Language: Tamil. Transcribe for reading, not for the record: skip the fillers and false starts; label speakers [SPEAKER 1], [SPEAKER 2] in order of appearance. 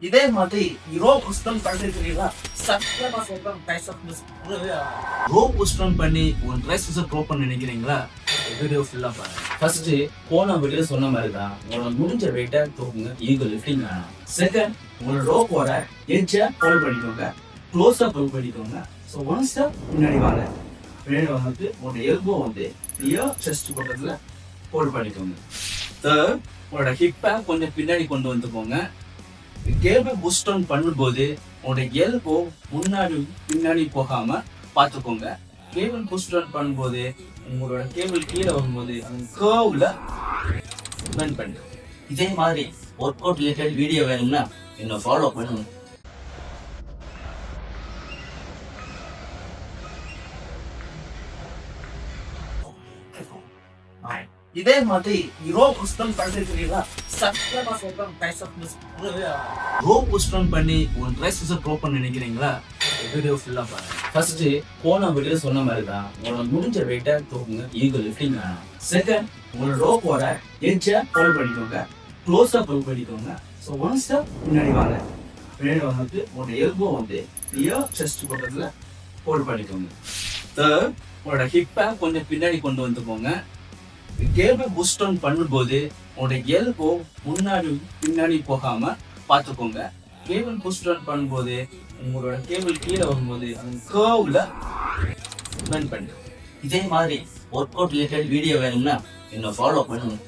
[SPEAKER 1] இதே மாதிரி ரோ புஸ்டம் பண்ணிருக்கீங்களா? சத்தியமா சொல்றேன், ரோ புஸ்டம் பண்ணி ஒரு ட்ரைசெப்ஸ் ப்ரோ பண்ண நினைக்கிறீங்களா? வீடியோ ஃபுல்லா பாருங்க. ஃபர்ஸ்ட் போன வீடியோ சொன்ன மாதிரி தான் உங்களோட முடிஞ்ச வெயிட்டை தூக்குங்க. ஈகோ லிஃப்டிங் வேணும். செகண்ட், உங்களோட ரோப்போட எட்ஜை ஹோல்ட் பண்ணிக்கோங்க, க்ளோஸா ஹோல்ட் பண்ணிக்கோங்க. ஸோ ஒன் ஸ்டெப் முன்னாடி வாங்க. பின்னாடி வந்து உங்களோட எல்போ வந்து செஸ்ட் பக்கத்துல ஹோல்ட் பண்ணிக்கோங்க. தேர்ட், உங்களோட ஹிப்பை கொஞ்சம் பின்னாடி கொண்டு வந்துக்கோங்க. கேபிள் புஷ் டவுன் பண்ணும்போது உங்களோட எல்போ முன்னாடி பின்னாடி போகாம பார்த்துக்கோங்க. கேபிள் புஷ் டவுன் பண்ணும்போது உங்களோட கேபிள் கீழே வரும்போது அந்த கர்வ்ல பெண்ட் பண்ணுங்க. இதே மாதிரி ஒர்க் அவுட் ரிலேட்டட் வீடியோ வேணும்னா என்ன ஃபாலோ பண்ணுங்க. இதே மாதிரி ரோ புஸ்டம் பண்ணிருக்கீங்களா? சத்தியமா சொல்றேன், ரோ புஸ்டம் பண்ணி ஒரு ட்ரைசெப்ஸ் ப்ரோ பண்ண நினைக்கிறீங்களா? வீடியோ ஃபுல்லா பாருங்க. ஃபர்ஸ்ட் போன வீடியோ சொன்ன மாதிரி தான் உங்களோட முடிஞ்ச வெயிட்டை தூக்குங்க. ஈகோ லிஃப்டிங் வேணும். செகண்ட், உங்களோட ரோப்போட எட்ஜை ஹோல்ட் பண்ணிக்கோங்க, க்ளோஸா ஹோல்ட் பண்ணிக்கோங்க. ஸோ ஒன் ஸ்டெப் முன்னாடி வாங்க. பின்னாடி வந்து உங்களோட எல்போ வந்து செஸ்ட் பக்கத்துல ஹோல்ட் பண்ணிக்கோங்க. தேர்ட், உங்களோட ஹிப்பை கொஞ்சம் பின்னாடி கொண்டு வந்துக்கோங்க. கேபிள் புஷ் டவுன் பண்ணும்போது உங்களோட எல்போ முன்னாடி பின்னாடி போகாம பார்த்துக்கோங்க. கேபிள் புஷ் டவுன் பண்ணும்போது உங்களோட கேபிள் கீழே வரும்போது அந்த கர்வ்ல பெண்ட் பண்ணுங்க. இதே மாதிரி ஒர்க் அவுட் ரிலேட்டட் வீடியோ வேணும்னா என்ன ஃபாலோ பண்ணுங்க.